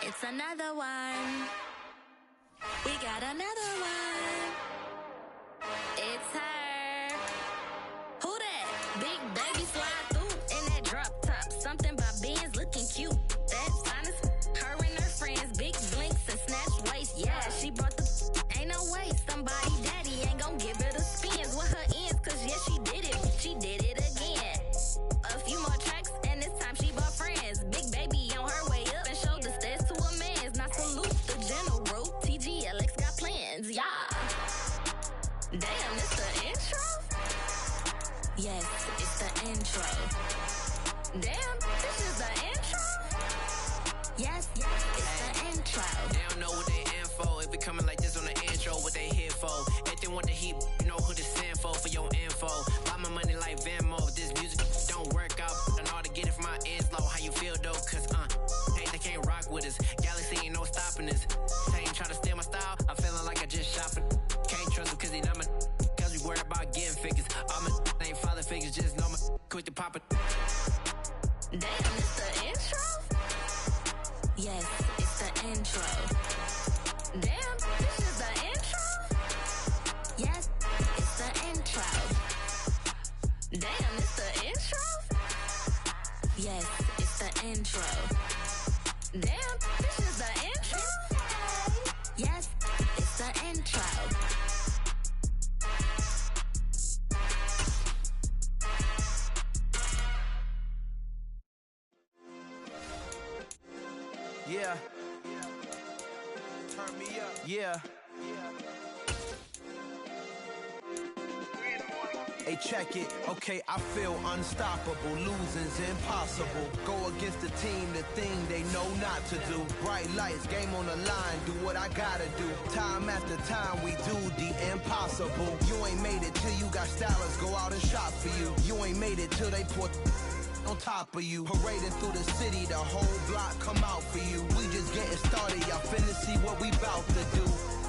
It's another one. We got another one. It's her. Who that? Big baby slide through in that drop top. Something by Benz looking cute. That's honest. Her and her friends, big blinks and snatch waist. Yeah, she brought the. Ain't no way somebody daddy ain't gon' give her the spins with her ends. Cause yeah, she did it. She did it again. A few more tracks and this time she bought friends. Big baby on her way up and showed the stairs to a man's. Now salute the general. TGLX got plans, yeah. Damn, it's the intro? Yes, it's the intro. Damn, this is the intro? Yes, it's the intro. They don't know what they info. If we coming like this on the intro, what they here for? Everything want the heat, you know who to send for your info. Buy my money like Venmo. If this music don't work out, I know how to get it from my ends low. How you feel though? Cause hey, they can't rock with us. Galaxy ain't no stopping us. They ain't trying to steal my style. I'm feeling like I just shopping. Can't trust him cause he not my. Cause we worried about getting figures. All my ain't father figures, just know my quit the poppin'. Damn, it's the intro? Yes, it's the intro. Damn, this is the intro? Yes, it's the intro. Damn, it's the intro? Yes, it's the intro. Damn, this is the intro? Yes, it's the intro. Yeah. Turn me up. Yeah. Hey, check it. Okay, I feel unstoppable. Losing's impossible. Go against the team, the thing they know not to do. Bright lights, game on the line, do what I gotta do. Time after time, we do the impossible. You ain't made it till you got stylers go out and shop for you. You ain't made it till they put on top of you. Parading through the city, the whole block come out for you. We just getting started, y'all finna see what we bout to do.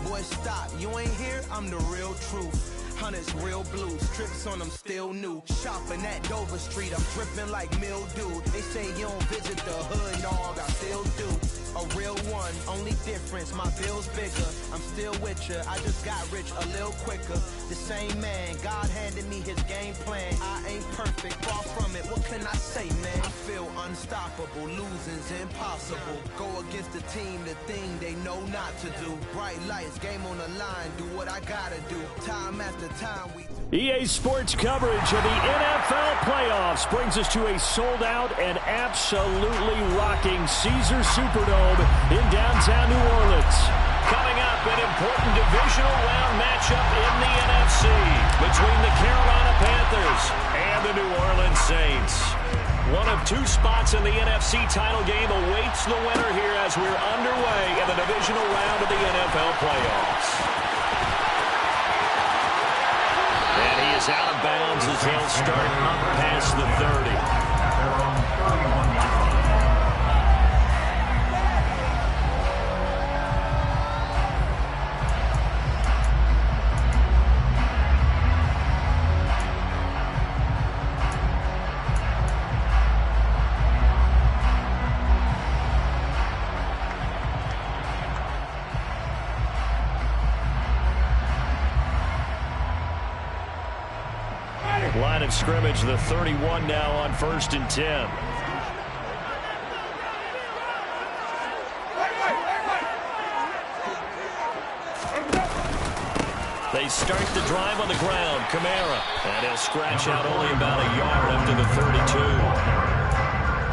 Boy, stop, you ain't here, I'm the real truth. Hunters, real blue, strips on them still new. Shopping at Dover Street, I'm dripping like mildew. They say you don't visit the hood, dog, I still do. A real one, only difference, my bill's bigger. I'm still with ya, I just got rich a little quicker. The same man, God handed me his game plan. I ain't perfect, far from it, what can I say, man? I feel unstoppable, losing's impossible. Go against the team, the thing they know not to do. Bright lights, game on the line, do what I gotta do. Time after time, we EA Sports coverage of the NFL playoffs brings us to a sold-out and absolutely rocking Caesars Superdome in downtown New Orleans. Coming up, an important divisional round matchup in the NFC between the Carolina Panthers and the New Orleans Saints. One of two spots in the NFC title game awaits the winner here as we're underway in the divisional round of the NFL playoffs. And he is out of bounds as he'll start up past the 30. Line of scrimmage, the 31 now on 1st and 10. They start the drive on the ground. Kamara. And he'll scratch out only about a yard up to the 32.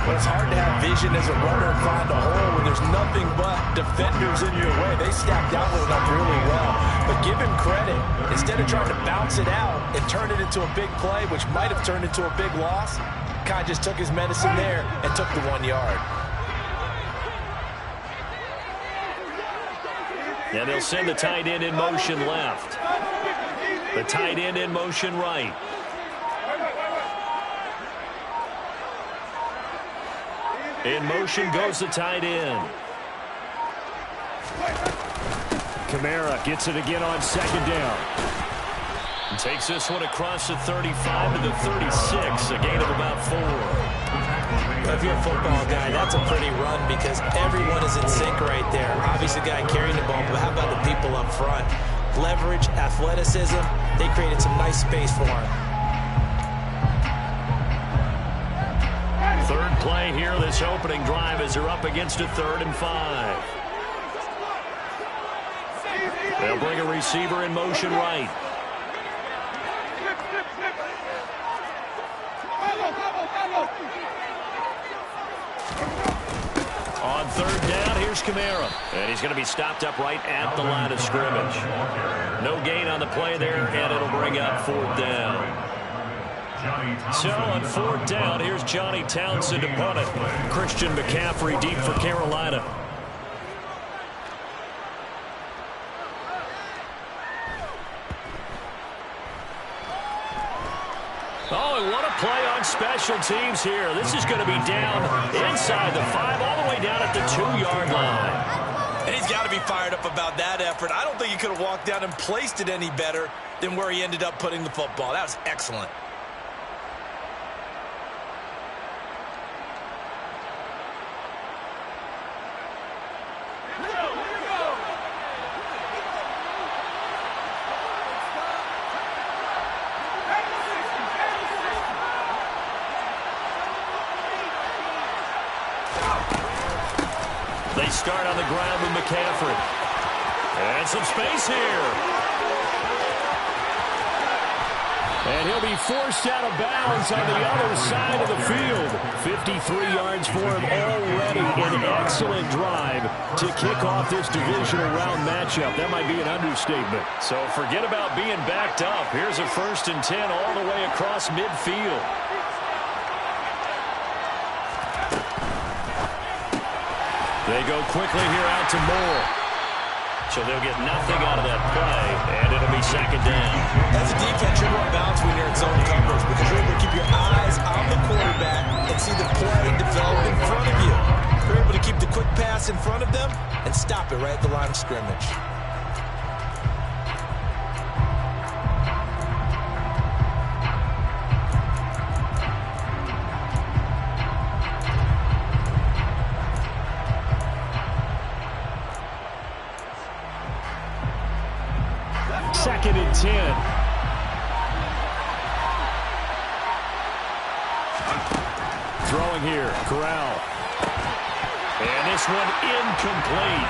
Well, it's hard to have vision as a runner and find a hole when there's nothing but defenders in your way. They stacked out with it up really well. But give him credit. Instead of trying to bounce it out and turn it into a big play, which might have turned into a big loss, Kai just took his medicine there and took the 1 yard. And they'll send the tight end in motion left. The tight end in motion right. In motion goes the tight end. Kamara gets it again on 2nd down. And takes this one across the 35 to the 36, a gain of about 4. If you're a football guy, that's a pretty run because everyone is in sync right there. Obviously, the guy carrying the ball, but how about the people up front? Leverage, athleticism, they created some nice space for him. Third play here, this opening drive as they're up against a 3rd and 5. They'll bring a receiver in motion right. On 3rd down, here's Kamara. And he's going to be stopped up right at the line of scrimmage. No gain on the play there, and it'll bring up 4th down. So on 4th down, here's Johnny Townsend to punt it. Christian McCaffrey deep for Carolina. Oh, and what a play on special teams here. This is going to be down inside the 5, all the way down at the 2-yard line. And he's got to be fired up about that effort. I don't think he could have walked down and placed it any better than where he ended up putting the football. That was excellent. They start on the ground with McCaffrey. And some space here. And he'll be forced out of bounds on the other side of the field. 53 yards for him already. An excellent drive to kick off this divisional round matchup. That might be an understatement. So forget about being backed up. Here's a 1st and 10 all the way across midfield. They go quickly here out to Moore. So they'll get nothing out of that play, and it'll be 2nd down. As a defense, you're going to bounce when you're in zone coverage because you're able to keep your eyes on the quarterback and see the play develop in front of you. You're able to keep the quick pass in front of them and stop it right at the line of scrimmage. Second and 10. Throwing here, Corral. And this one incomplete.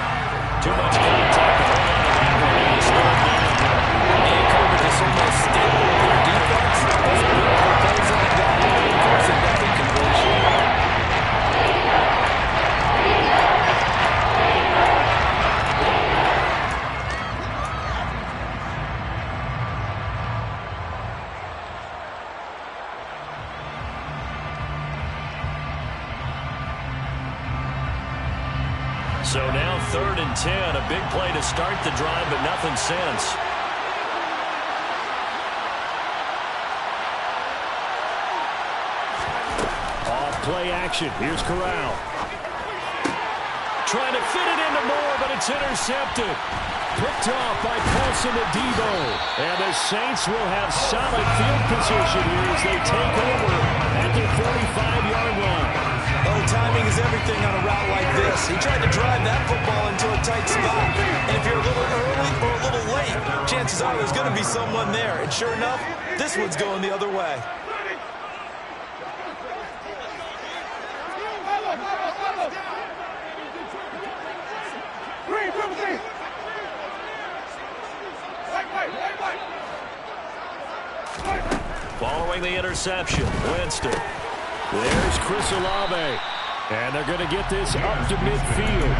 Too much contact to hold on to that one. And he's third down. And coverage is so much stable with their defense. It's built for plays like that. Forcing that incompletion. So now 3rd and 10. A big play to start the drive, but nothing since. Off play action. Here's Corral. Trying to fit it into Moore, but it's intercepted. Picked off by Paulson Adebo. And the Saints will have solid field position here as they take over at the 45-yard line. Oh, timing is everything on a route like this. He tried to drive that football into a tight spot. And if you're a little early or a little late, chances are there's going to be someone there. And sure enough, this one's going the other way. Following the interception, Winston. There's Chris Olave. And they're going to get this up to midfield.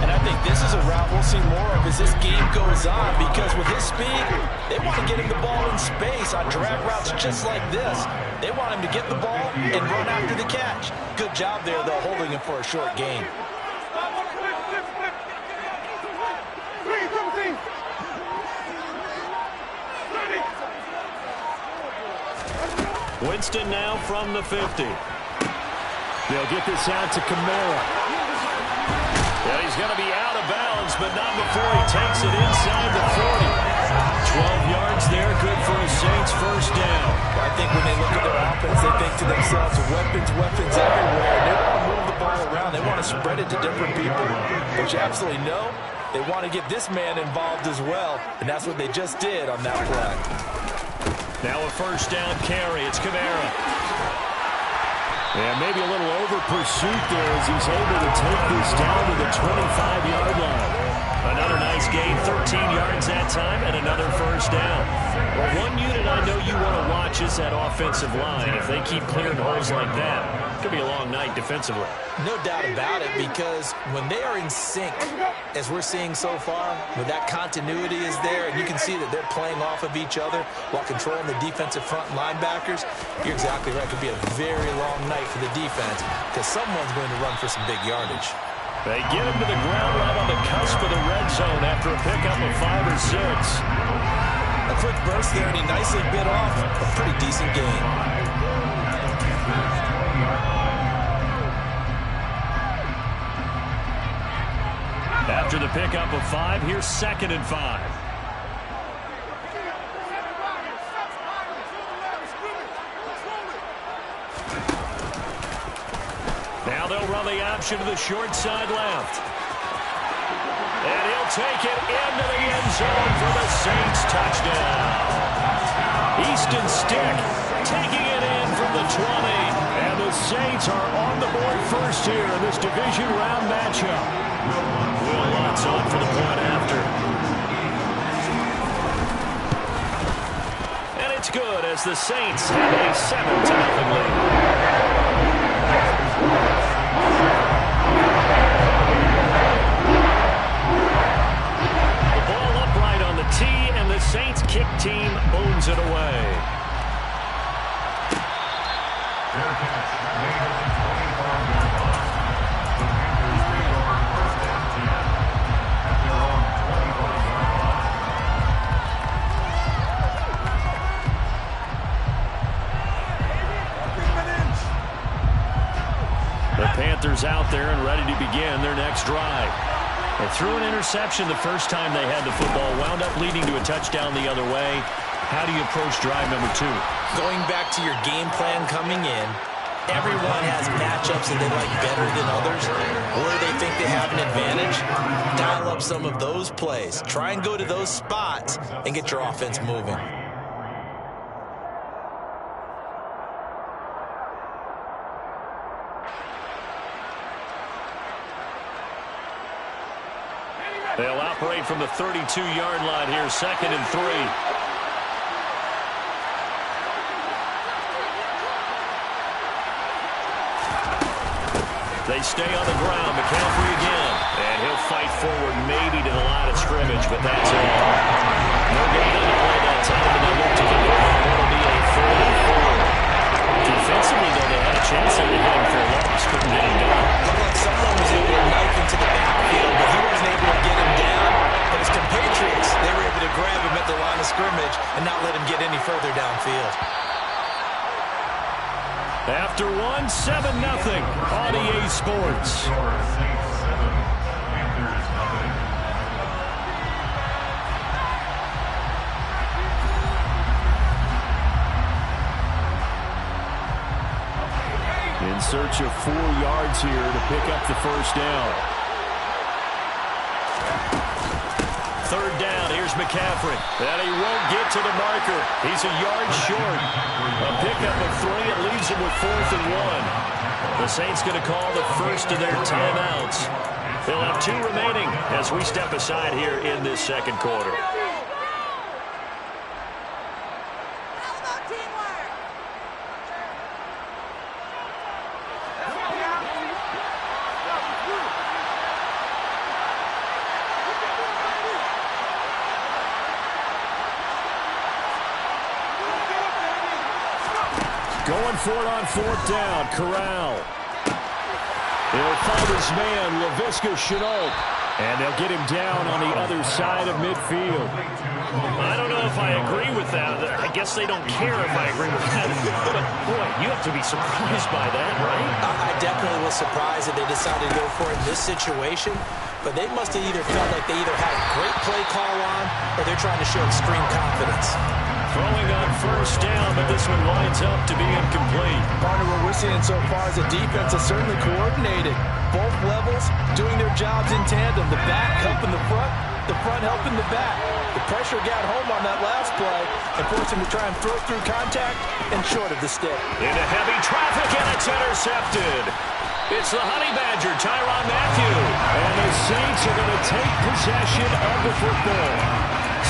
And I think this is a route we'll see more of as this game goes on because with his speed, they want to get him the ball in space on drag routes just like this. They want him to get the ball and run after the catch. Good job there, though, holding him for a short gain. Winston now from the 50. They'll get this out to Kamara. Well, he's going to be out of bounds, but not before he takes it inside the 40. 12 yards there, good for a Saints first down. I think when they look at their offense, they think to themselves, weapons, weapons, spread it to different people. But you absolutely know they want to get this man involved as well, and that's what they just did on that play. Now a first down carry. It's Kamara. And maybe a little over pursuit there as he's able to take this down to the 25-yard line. Another nice gain, 13 yards that time, and another first down. Well, one unit I know you want to watch is that offensive line. If they keep clearing holes like that, it could be a long night defensively. No doubt about it, because when they are in sync, as we're seeing so far, when that continuity is there, and you can see that they're playing off of each other while controlling the defensive front linebackers, you're exactly right. It could be a very long night for the defense because someone's going to run for some big yardage. They get him to the ground right on the cusp of the red zone after a pickup of 5 or 6. A quick burst there, and he nicely bit off a pretty decent gain. After the pickup of 5, here's 2nd and 5. Now they'll run the option to the short side left. And he'll take it into the end zone for the Saints touchdown. Easton Stick taking it in from the 20. And the Saints are on the board first here in this division round matchup. Will Lutz on for the point after. And it's good as the Saints have a 7-0 lead. And the Saints kick team owns it away. The Panthers out there and ready to begin their next drive. They threw an interception the first time they had the football, wound up leading to a touchdown the other way. How do you approach drive number 2? Going back to your game plan coming in, everyone has matchups that they like better than others, or they think they have an advantage. Dial up some of those plays. Try and go to those spots and get your offense moving. They'll operate from the 32-yard line here, 2nd and 3. They stay on the ground. McCaffrey again. And he'll fight forward maybe to the line of scrimmage, but that's it. No gain on the play that time, and they look to get it. It'll be a 4th and 4. Defensively, though, they had a chance to hit him for a loss. Couldn't get him down. Looked like someone was able to knife into the backfield, but he wasn't able to get him down. But his compatriots, they were able to grab him at the line of scrimmage and not let him get any further downfield. After 1, 7-0 on EA Sports. In search of 4 yards here to pick up the first down. 3rd down, here's McCaffrey. And he won't get to the marker. He's a yard short. A pickup of 3, it leaves him with 4th and 1. The Saints going to call the first of their timeouts. They'll have 2 remaining as we step aside here in this second quarter. Going for it on 4th down. Corral. He'll find his man, Laviska Shenault. And they'll get him down on the other side of midfield. I don't know if I agree with that. I guess they don't care if I agree with that. But, boy, you have to be surprised by that, right? I definitely was surprised that they decided to go for it in this situation. But they must have either felt like they either had a great play call on or they're trying to show extreme confidence. Throwing on first down, but this one winds up to be incomplete. Partner, what we're seeing so far is the defense is certainly coordinated. Both levels doing their jobs in tandem. The back helping the front helping the back. The pressure got home on that last play and forced him to try and throw through contact and short of the stick. Into heavy traffic, and it's intercepted. It's the Honey Badger, Tyrann Mathieu. And the Saints are going to take possession of the football.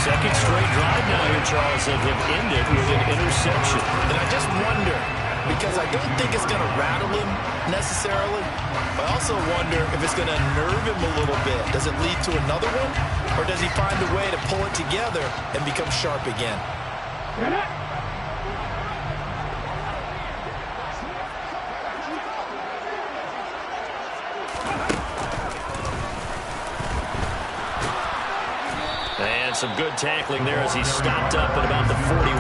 Second straight drive now here, Charles, that have ended with an interception. And I just wonder, because I don't think it's going to rattle him necessarily, but I also wonder if it's going to nerve him a little bit. Does it lead to another one? Or does he find a way to pull it together and become sharp again? And some good tackling there as he stopped up at about the 41.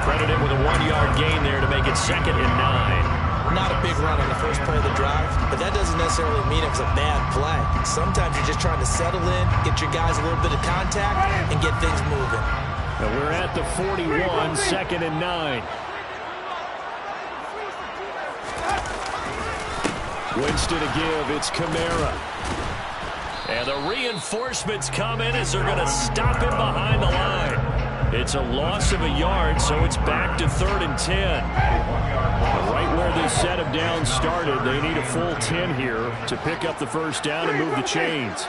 Credit him with a 1-yard gain there to make it 2nd and 9. Not a big run on the first play of the drive, but that doesn't necessarily mean it was a bad play. Sometimes you're just trying to settle in, get your guys a little bit of contact, and get things moving. And we're at the 41, 2nd and 9. Winston to give, it's Kamara. And the reinforcements come in as they're going to stop him behind the line. It's a loss of a yard, so it's back to 3rd and 10. Right where this set of downs started, they need a full 10 here to pick up the first down and move the chains.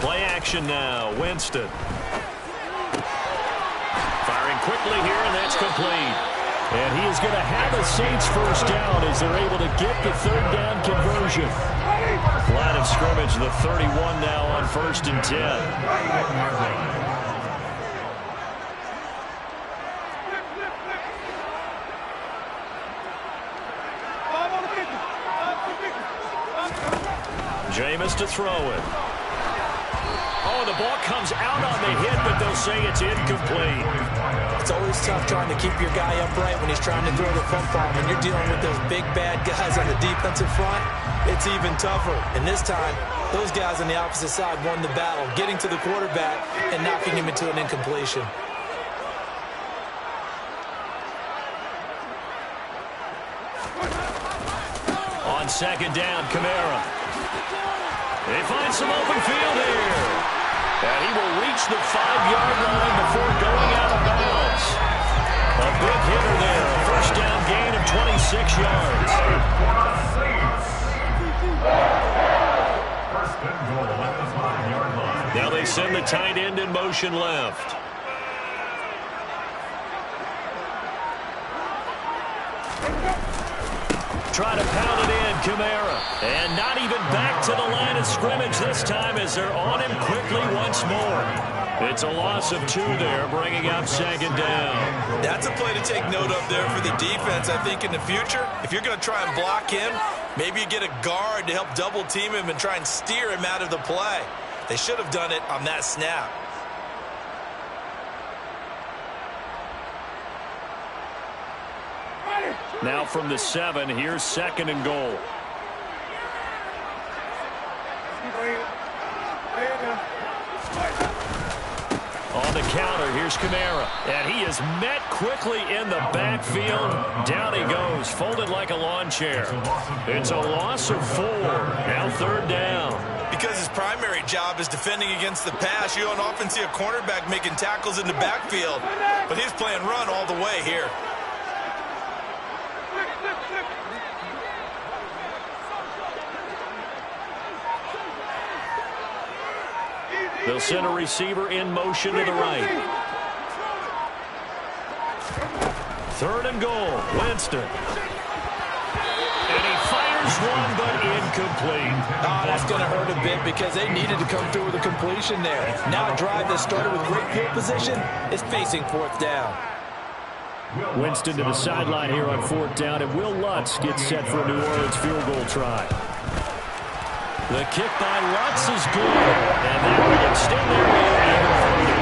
Play action now, Winston. Firing quickly here, and that's complete. And he is going to have a Saints first down as they're able to get the 3rd down conversion. Line of scrimmage, the 31 now on 1st and 10. Jameis to throw it. Oh, the ball comes out on the hit, but they'll say it's incomplete. It's always tough trying to keep your guy upright when he's trying to throw the football. When you're dealing with those big, bad guys on the defensive front, it's even tougher. And this time, those guys on the opposite side won the battle, getting to the quarterback and knocking him into an incompletion. On 2nd down, Kamara. They find some open field here. And he will reach the 5-yard line before going out of bounds. A big hitter there. A first down gain of 26 yards. Now they send the tight end in motion left. Try to pound it in, Kamara. And not even back to the line of scrimmage this time as they're on him quickly once more. It's a loss of 2 there, bringing up 2nd down. That's a play to take note of there for the defense, I think, in the future. If you're going to try and block him, maybe you get a guard to help double team him and try and steer him out of the play. They should have done it on that snap. Now from the 7, here's 2nd and goal. On the counter, here's Kamara. And he is met quickly in the backfield. Down he goes, folded like a lawn chair. It's a loss of 4. Now 3rd down. Because his primary job is defending against the pass, you don't often see a cornerback making tackles in the backfield. But he's playing run all the way here. They'll send a receiver in motion to the right. 3rd and goal, Winston. And he fires one, but incomplete. Oh, that's going to hurt a bit because they needed to come through with a completion there. Now a drive that started with great field position is facing 4th down. Winston to the sideline here on 4th down, and Will Lutz gets set for a New Orleans field goal try. The kick by Lutz is good, and that will extend their lead even further.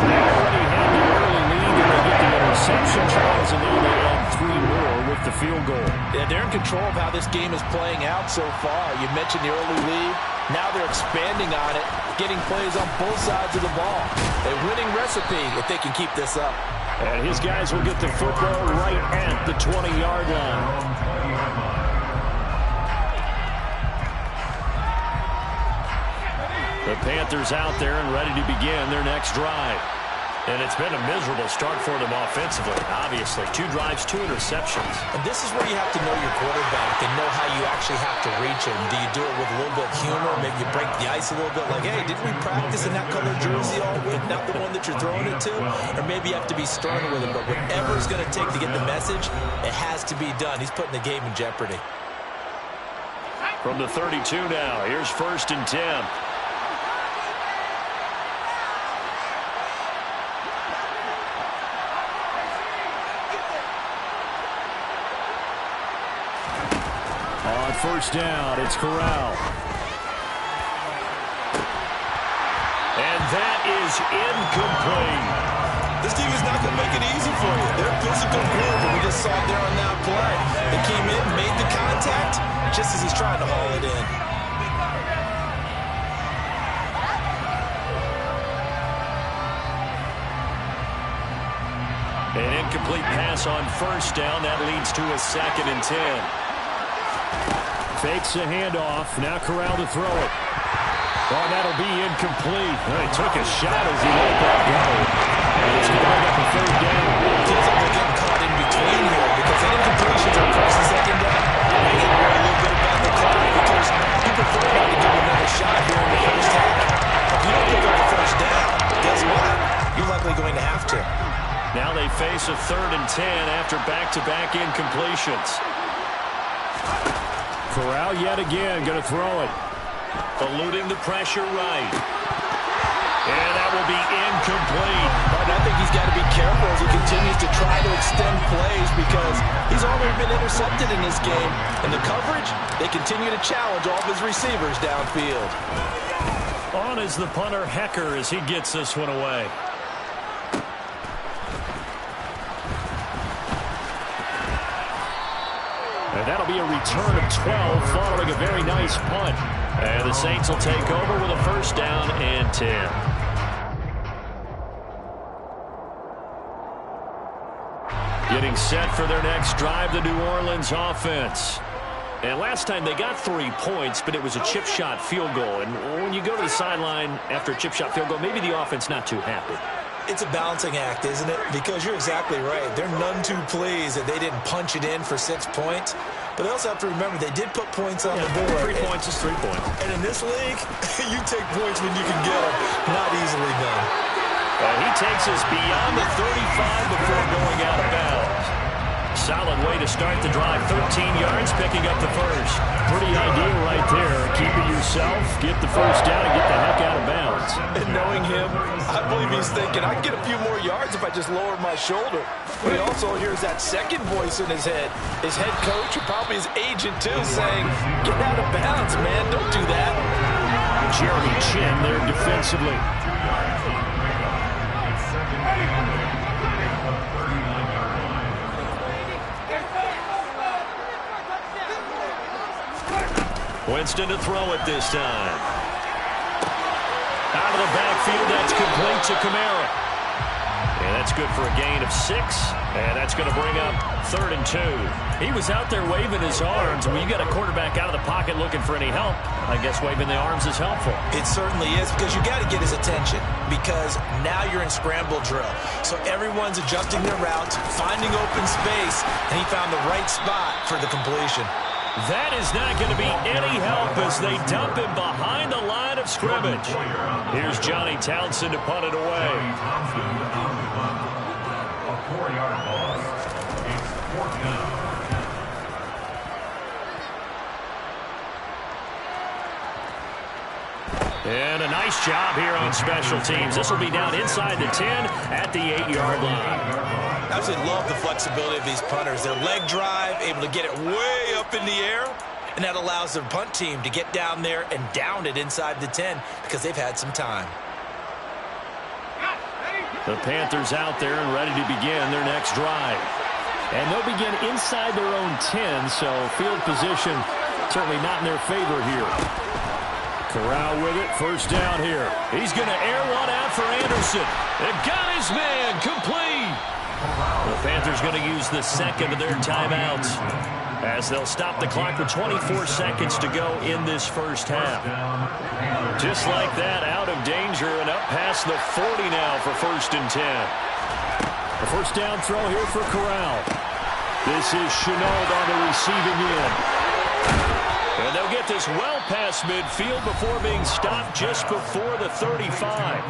They already had the early lead, and they get the interception, Charles, and now they add 3 more with with the field goal. Yeah, they're in control of how this game is playing out so far. You mentioned the early lead. Now they're expanding on it, getting plays on both sides of the ball. A winning recipe if they can keep this up. And his guys will get the football right at the 20-yard line. The Panthers out there and ready to begin their next drive. And it's been a miserable start for them offensively, obviously. 2 drives, 2 interceptions. And this is where you have to know your quarterback and know how you actually have to reach him. Do you do it with a little bit of humor? Maybe you break the ice a little bit like, hey, didn't we practice in that color jersey all week, not the one that you're throwing it to? Or maybe you have to be stern with him. But whatever it's going to take to get the message, it has to be done. He's putting the game in jeopardy. From the 32 now, here's 1st and 10. On 1st down, it's Corral. And that is incomplete. This team is not going to make it easy for you. They're a physical group, and we just saw it there on that play. They came in, made the contact, just as he's trying to haul it in. An incomplete pass on 1st down. That leads to a 2nd and 10. Fakes a handoff. Now Corral to throw it. Oh, that'll be incomplete. Well, he took a shot as he let that go. And it's going to bring up a 3rd down. It feels like they're getting caught in between here because the incompletions on 1st and 2nd down. They get worried a little bit about the clock because you prefer not to give another shot here in the 1st half. If you don't pick up the 1st down, guess what? You're likely going to have to. Now they face a 3rd and 10 after back-to-back incompletions. Corral yet again going to throw it. Eluding the pressure right. And that will be incomplete. But I think he's got to be careful as he continues to try to extend plays because he's already been intercepted in this game. And the coverage, they continue to challenge all of his receivers downfield. On is the punter, Hecker, as he gets this one away. And that'll be a return of 12 following a very nice punt. And the Saints will take over with a 1st down and 10. Getting set for their next drive, the New Orleans offense. And last time they got 3 points, but it was a chip shot field goal. And when you go to the sideline after a chip shot field goal, maybe the offense not too happy. It's a balancing act, isn't it? Because you're exactly right. They're none too pleased that they didn't punch it in for 6 points. But they also have to remember they did put points on the board. 3 points is 3 points. And in this league, you take points when you can get them. Not easily done. He takes us beyond the 35 before going out of bounds. Solid way to start the drive. 13 yards, picking up the 1st. Pretty ideal right there. Keep it yourself, get the 1st down, and get the heck out of bounds. And knowing him, I believe he's thinking, I can get a few more yards if I just lower my shoulder. But he also hears that second voice in his head. His head coach, or probably his agent too, saying, get out of bounds, man. Don't do that. Jeremy Chin there defensively. Winston to throw it this time. Out of the backfield, that's complete to Kamara. And that's good for a gain of 6. And that's going to bring up 3rd and 2. He was out there waving his arms. When you got a quarterback out of the pocket looking for any help, I guess waving the arms is helpful. It certainly is because you got to get his attention because now you're in scramble drill. So everyone's adjusting their routes, finding open space, and he found the right spot for the completion. That is not going to be any help as they dump him behind the line of scrimmage. Here's Johnny Townsend to punt it away. And a nice job here on special teams. This will be down inside the 10 at the 8-yard line. I absolutely love the flexibility of these punters. Their leg drive, able to get it way up in the air, and that allows their punt team to get down there and down it inside the 10 because they've had some time. The Panthers out there and ready to begin their next drive. And they'll begin inside their own 10, so field position certainly not in their favor here. Corral with it, first down here. He's going to air one out for Anderson. They've got his man, complete. The Panthers going to use the second of their timeouts as they'll stop the clock with 24 seconds to go in this first half. Just like that, out of danger and up past the 40 now for first and 10. A first down throw here for Corral. This is Chenault on the receiving end. And they'll get this well past midfield before being stopped just before the 35.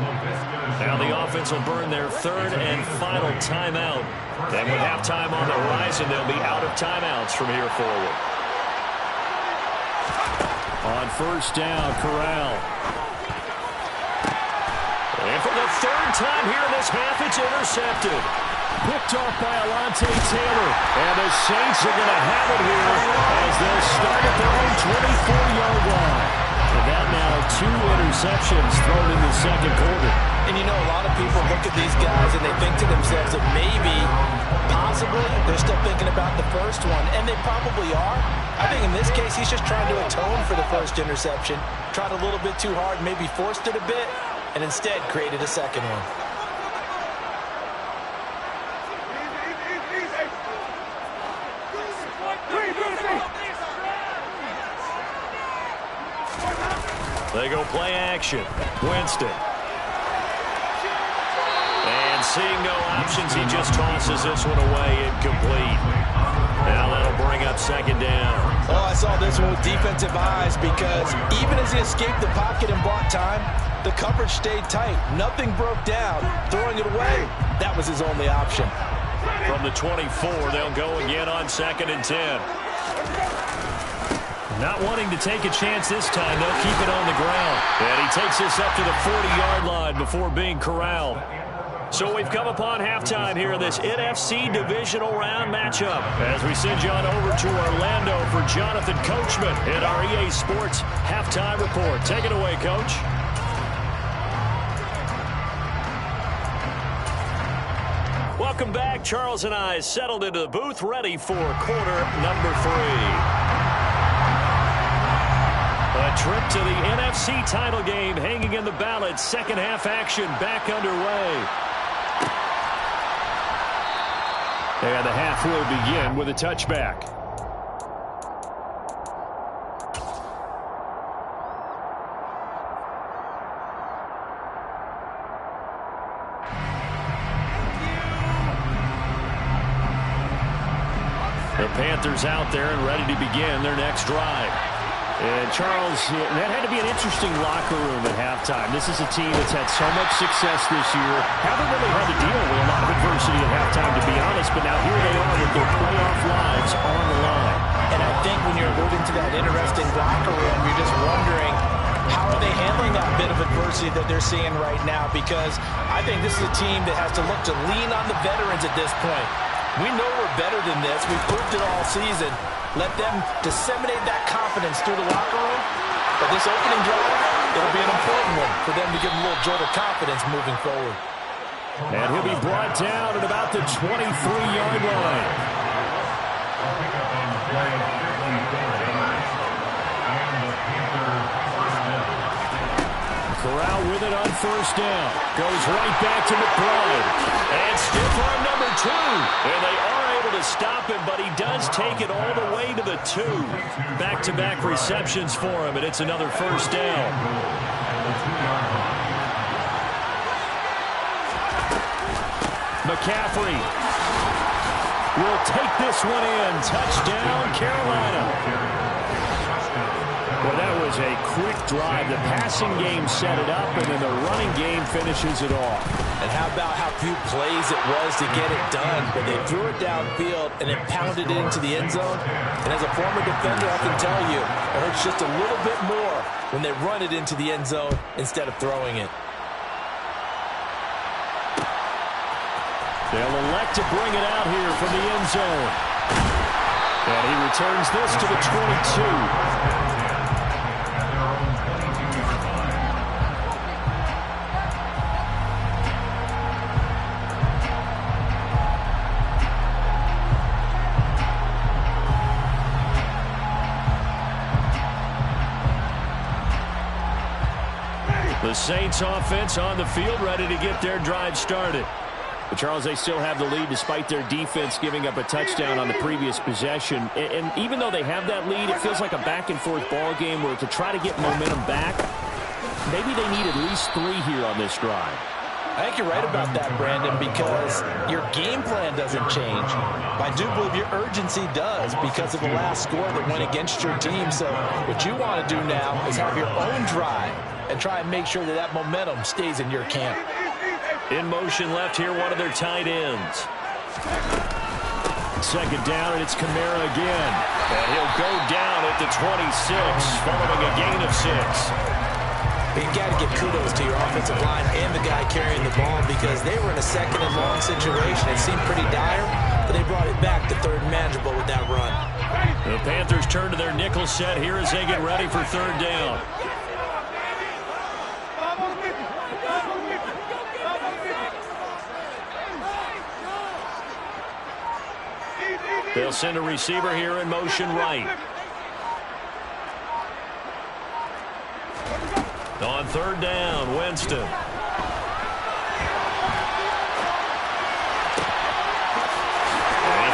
Now the offense will burn their third and final timeout. And with halftime on the horizon, they'll be out of timeouts from here forward. On first down, Corral. And for the third time here in this half, it's intercepted. Picked off by Alontae Taylor. And the Saints are going to have it here as they'll start at their own 24-yard line. And that now 2 interceptions thrown in the second quarter. And you know, a lot of people look at these guys and they think to themselves that maybe, possibly, they're still thinking about the first one. And they probably are. I think in this case, he's just trying to atone for the first interception. Tried a little bit too hard, maybe forced it a bit, and instead created a second one. They go play action. Winston. And seeing no options, he just tosses this one away, incomplete. Now that'll bring up second down. Oh, I saw this one with defensive eyes because even as he escaped the pocket and bought time, the coverage stayed tight. Nothing broke down. Throwing it away, that was his only option. From the 24, they'll go again on second and 10. Not wanting to take a chance this time, they'll keep it on the ground. And he takes this up to the 40-yard line before being corralled. So we've come upon halftime here in this NFC divisional round matchup as we send you on over to Orlando for Jonathan Coachman in our EA Sports Halftime Report. Take it away, Coach. Welcome back. Charles and I settled into the booth, ready for quarter number 3. A trip to the NFC title game hanging in the balance. Second half action back underway. And the half will begin with a touchback. The Panthers out there and ready to begin their next drive. And Charles, that had to be an interesting locker room at halftime. This is a team that's had so much success this year. Haven't really had to deal with a lot of adversity at halftime, to be honest. But now here they are with their playoff lives on the line. And I think when you're alluding to that interesting locker room, you're just wondering, how are they handling that bit of adversity that they're seeing right now? Because I think this is a team that has to look to lean on the veterans at this point. We know we're better than this. We've proved it all season. Let them disseminate that confidence through the locker room. But this opening drive, it'll be an important one for them to give them a little jolt of confidence moving forward. And he'll be brought down at about the 23-yard line. Corral with it on first down. Goes right back to McBride. And stiff arm number 2. And they are able to stop him, but he does take it all the way to the 2. Back-to-back receptions for him, and it's another first down. McCaffrey will take this one in. Touchdown, Carolina. Well, that was a quick drive. The passing game set it up, and then the running game finishes it off. And how about how few plays it was to get it done? But they threw it downfield and then pounded it into the end zone. And as a former defender, I can tell you, it hurts just a little bit more when they run it into the end zone instead of throwing it. They'll elect to bring it out here from the end zone. And he returns this to the 22. The Saints offense on the field, ready to get their drive started. But Charles, they still have the lead despite their defense giving up a touchdown on the previous possession. And even though they have that lead, it feels like a back-and-forth ball game where to try to get momentum back, maybe they need at least 3 here on this drive. I think you're right about that, Brandon, because your game plan doesn't change. I do believe your urgency does because of the last score that went against your team. So what you want to do now is have your own drive and try and make sure that that momentum stays in your camp. In motion left here, one of their tight ends. Second down, and it's Kamara again. And he'll go down at the 26, following a gain of 6. But you got to give kudos to your offensive line and the guy carrying the ball because they were in a second and long situation. It seemed pretty dire, but they brought it back to third and manageable with that run. The Panthers turn to their nickel set here as they get ready for third down. They'll send a receiver here in motion right. On third down, Winston. And he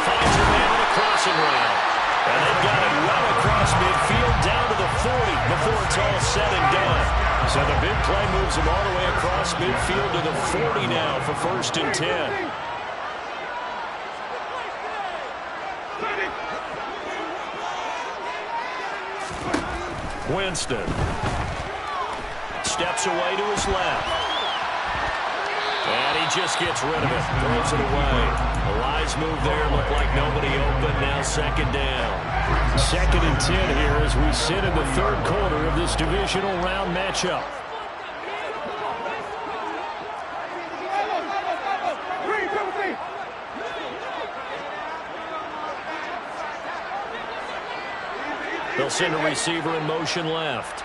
finds a man on a crossing route. And they've got it well across midfield down to the 40 before it's all said and done. So the big play moves him all the way across midfield to the 40 now for 1st and 10. Winston steps away to his left. And he just gets rid of it. Throws it away. A wise move there. Looked like nobody open. Now second down. 2nd and 10 here as we sit in the 3rd quarter of this divisional round matchup. They'll send a receiver in motion left.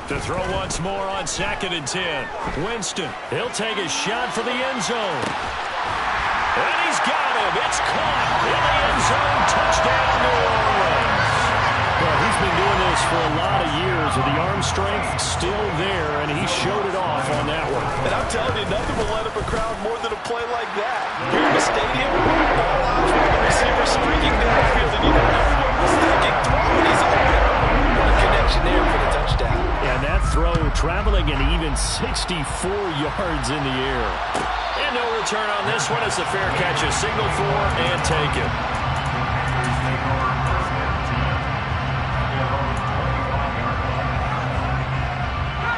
To throw once more on 2nd and 10. Winston, he'll take a shot for the end zone. And he's got him. It's caught in the end zone. Touchdown, New Orleans. Well, he's been doing this for a lot of years, and the arm strength still there, and he showed it off on that one. And I'm telling you, nothing will light up a crowd more than a play like that. Here in the stadium, all eyes were on the receiver streaking downfield, and you know everyone was thinking, throw it, he's open. The connection there for the touchdown. And that throw traveling an even 64 yards in the air. And no return on this one as the fair catch is signaled for and taken.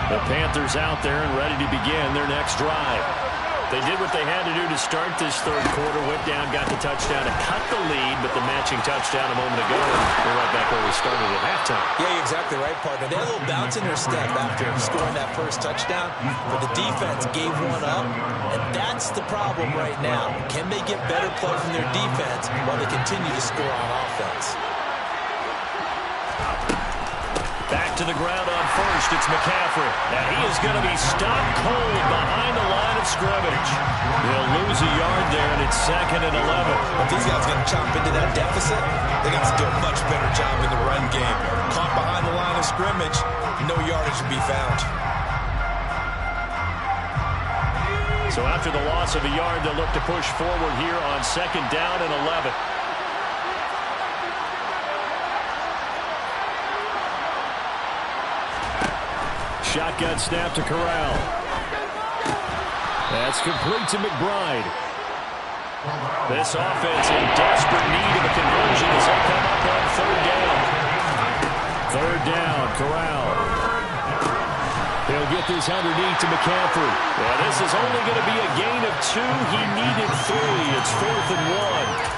The Panthers out there and ready to begin their next drive. They did what they had to do to start this 3rd quarter. Went down, got the touchdown to cut the lead, but the matching touchdown a moment ago, and we're right back where we started at halftime. Yeah, you're exactly right, partner. They had a little bounce in their step after scoring that first touchdown, but the defense gave one up, and that's the problem right now. Can they get better play from their defense while they continue to score on offense? Back to the ground on first. It's McCaffrey. And he is going to be stopped cold behind the line of scrimmage. They'll lose a yard there, and it's 2nd and 11. If these guys are going to chomp into that deficit, they got to do a much better job in the run game. Caught behind the line of scrimmage, no yardage to be found. So after the loss of a yard, they'll look to push forward here on 2nd down and 11. Shotgun snap to Corral. That's complete to McBride. This offense in desperate need of a conversion as they come up on 3rd down. 3rd down, Corral. He'll get this underneath to McCaffrey. Well, this is only going to be a gain of 2. He needed 3. It's 4th and 1.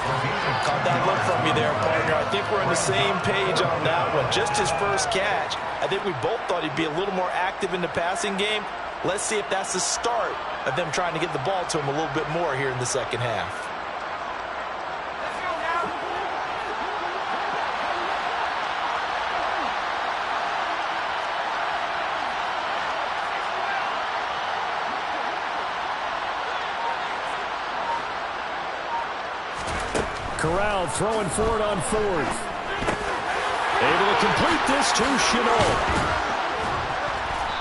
Caught that look from you there, partner. I think we're on the same page on that one. Just his first catch. I think we both thought he'd be a little more active in the passing game. Let's see if that's the start of them trying to get the ball to him a little bit more here in the second half. Corral throwing for it on 4th. Able to complete this to Chenault.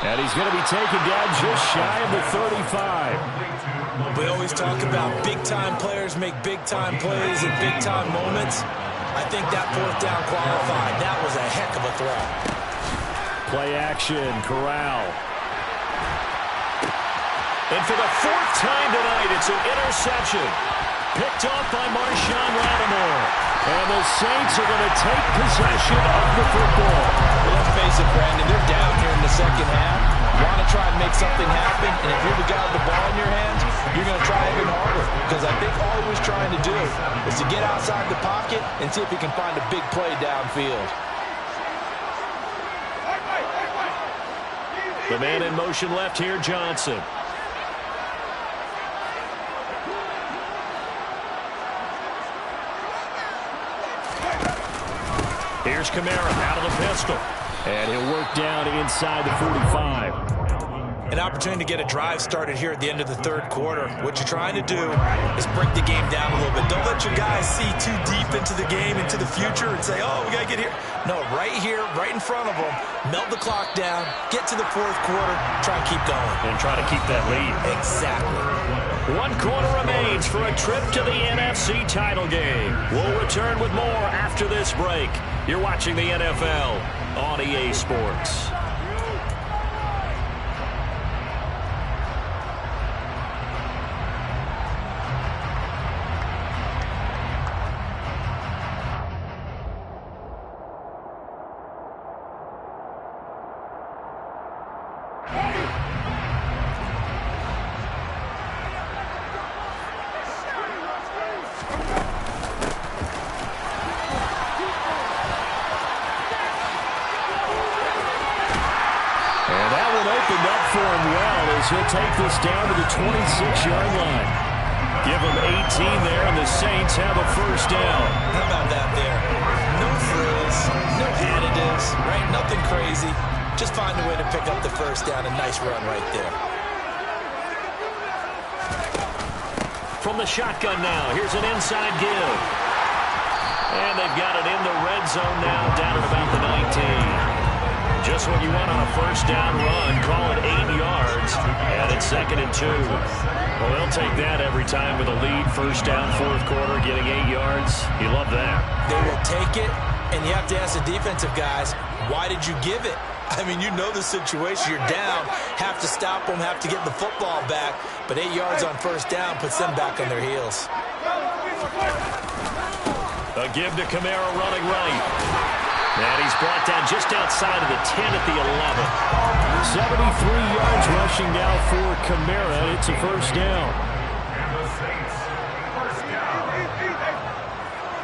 And he's going to be taken down just shy of the 35. We always talk about big-time players make big-time plays in big-time moments. I think that fourth down qualified. That was a heck of a throw. Play action, Corral. And for the fourth time tonight, it's an interception. Picked off by Marshawn Lattimore. And the Saints are going to take possession of the football. Well, let's face it, Brandon, they're down here in the second half. Want to try and make something happen, and if you're the guy with the ball in your hands, you're going to try even harder. Because I think all he was trying to do is to get outside the pocket and see if he can find a big play downfield. The man in motion left here, Johnson. Here's Kamara out of the pistol. And he'll work down inside the 45. An opportunity to get a drive started here at the end of the third quarter. What you're trying to do is break the game down a little bit. Don't let your guys see too deep into the game, into the future, and say, oh, we got to get here. No, right here, right in front of them, melt the clock down, get to the fourth quarter, try and keep going. And try to keep that lead. Exactly. 1 quarter remains for a trip to the NFC title game. We'll return with more after this break. You're watching the NFL on EA Sports. He'll take this down to the 26-yard line. Give him 18 there, and the Saints have a first down. How about that there? No frills, no additives, right? Nothing crazy. Just find a way to pick up the first down. A nice run right there. From the shotgun now, here's an inside give. And they've got it in the red zone now, down at about the 19. Just what you want on a first down run. Call it 8 yards. And it's 2nd and 2. Well, they'll take that every time with a lead. First down, fourth quarter, getting 8 yards. You love that. They will take it, and you have to ask the defensive guys, why did you give it? I mean, you know the situation. You're down. Have to stop them, have to get the football back. But 8 yards on first down puts them back on their heels. A give to Kamara running right. And he's brought down just outside of the 10 at the 11. 73 yards rushing now for Kamara. It's a first down.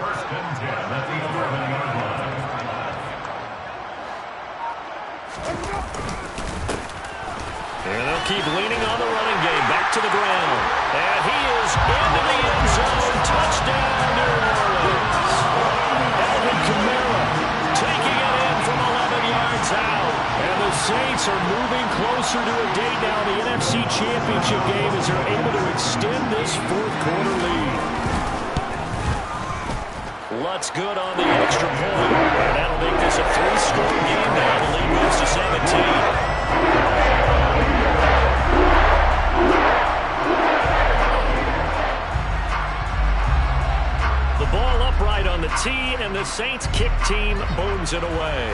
First and 10 at the 11-yard line. And they'll keep leaning on the running game. Back to the ground. And he is into the end zone. Touchdown, New Orleans. Alvin Kamara taking it in from 11 yards out. And the Saints are moving closer to a date now in the NFC Championship game as they're able to extend this fourth quarter lead. Lutz good on the extra point. And that'll make this a 3-score game now. The lead moves to 17. The ball upright on the tee, and the Saints kick team booms it away.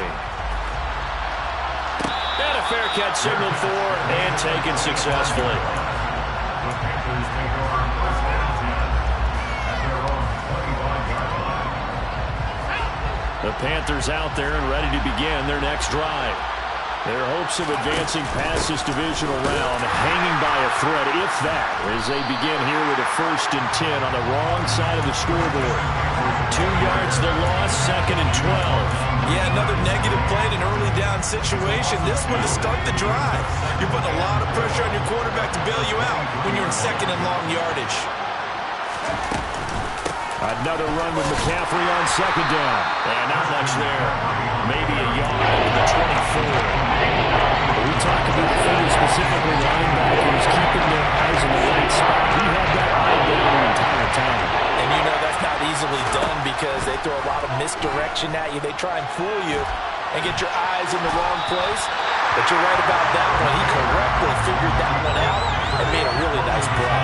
And a fair catch signaled for and taken successfully. The Panthers out there and ready to begin their next drive. Their hopes of advancing past this divisional round hanging by a thread, if that, as they begin here with a 1st and 10 on the wrong side of the scoreboard. 2 yards the loss, 2nd and 12. Yeah, another negative play in an early down situation. This one to start the drive. You're putting a lot of pressure on your quarterback to bail you out when you're in 2nd and long yardage. Another run with McCaffrey on 2nd down. And not much there. Maybe a yard to the 24. We talk about defenders, specifically linebackers, keeping their eyes in the right spot. He had that eye down the entire time. And you know that's not easily done because they throw a lot of misdirection at you. They try and fool you and get your eyes in the wrong place. But you're right about that one. He correctly figured that one out and made a really nice play.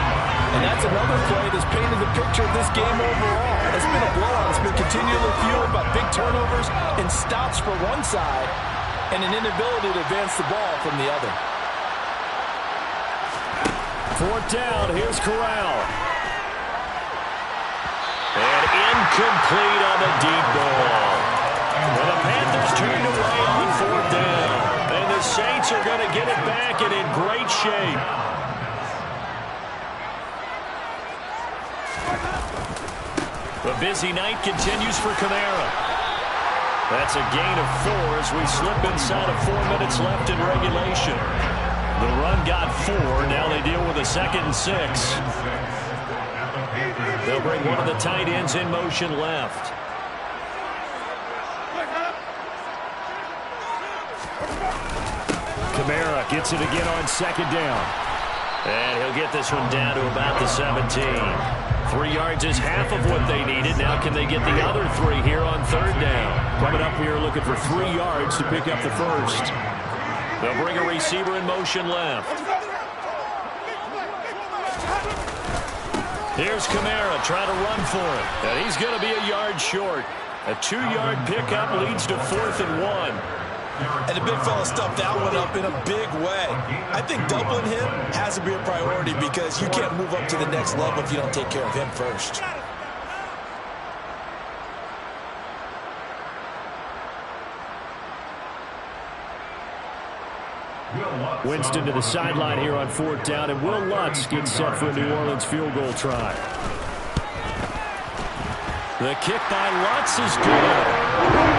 And that's another play that's painted the picture of this game overall. It's been a blowout. It's been continually fueled by big turnovers and stops for one side and an inability to advance the ball from the other. Fourth down, here's Corral. And incomplete on the deep ball. Well, the Panthers turned away on fourth down. And the Saints are going to get it back and in great shape. The busy night continues for Kamara. That's a gain of 4 as we slip inside of 4 minutes left in regulation. The run got 4. Now they deal with a 2nd and 6. They'll bring one of the tight ends in motion left. Kamara gets it again on 2nd down. And he'll get this one down to about the 17. 3 yards is half of what they needed. Now can they get the other 3 here on 3rd down? Coming up here looking for 3 yards to pick up the first. They'll bring a receiver in motion left. Here's Kamara trying to run for it. And he's going to be a yard short. A 2-yard pickup leads to 4th and 1. And the big fella stuffed that one up in a big way. I think doubling him has to be a priority because you can't move up to the next level if you don't take care of him first. Winston to the sideline here on 4th down, and Will Lutz gets set for a New Orleans field goal try. The kick by Lutz is good.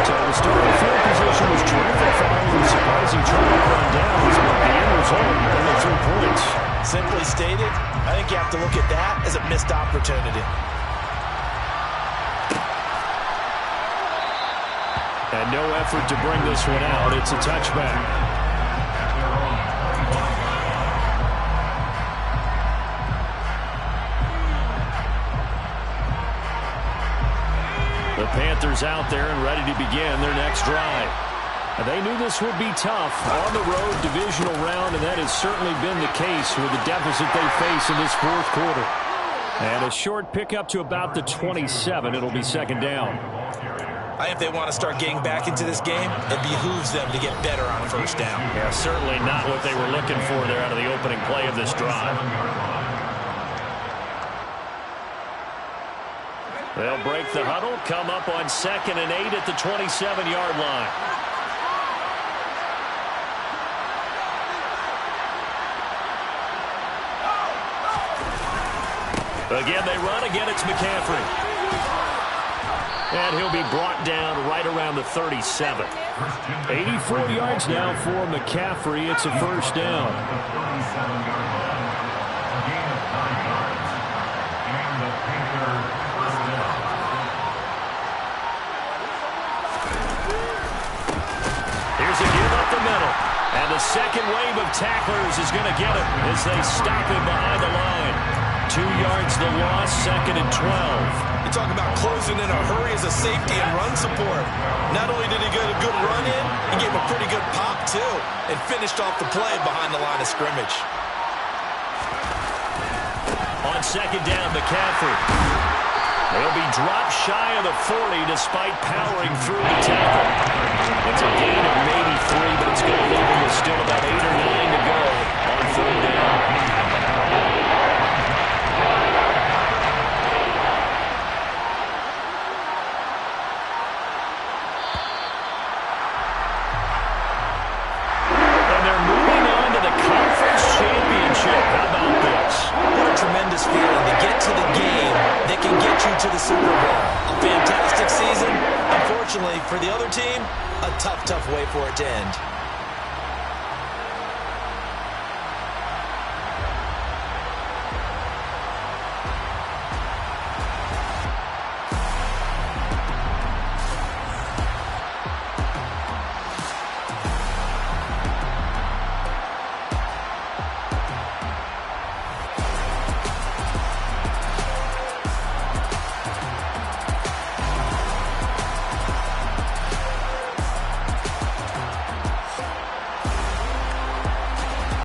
So the starting field position was terrific following the surprising try run down. But the end result, only 3 points. Simply stated, I think you have to look at that as a missed opportunity. And no effort to bring this one out. It's a touchback. The Panthers out there and ready to begin their next drive. They knew this would be tough on the road divisional round, and that has certainly been the case with the deficit they face in this 4th quarter. And a short pickup to about the 27. It'll be 2nd down. I think if they want to start getting back into this game, it behooves them to get better on 1st down. Yeah, certainly not what they were looking for there out of the opening play of this drive. They'll break the huddle, come up on 2nd and 8 at the 27-yard line. Again, they run. Again, it's McCaffrey. And he'll be brought down right around the 37. 84 yards now for McCaffrey. It's a 1st down. Here's a give up the middle. And the second wave of tacklers is going to get him as they stop him behind the line. 2 yards the loss, 2nd and 12. You talk about closing in a hurry as a safety and run support. Not only did he get a good run in, he gave a pretty good pop too and finished off the play behind the line of scrimmage. On 2nd down, McCaffrey. He'll be dropped shy of the 40 despite powering through the tackle. It's a gain of maybe 3, but it's going to leave him with still about 8 or 9 to go on 3rd down. And they're moving on to the conference championship. How about this? What a tremendous feeling to get to the game that can get you to the Super Bowl. A fantastic season. Unfortunately, for the other team, a tough, tough way for it to end.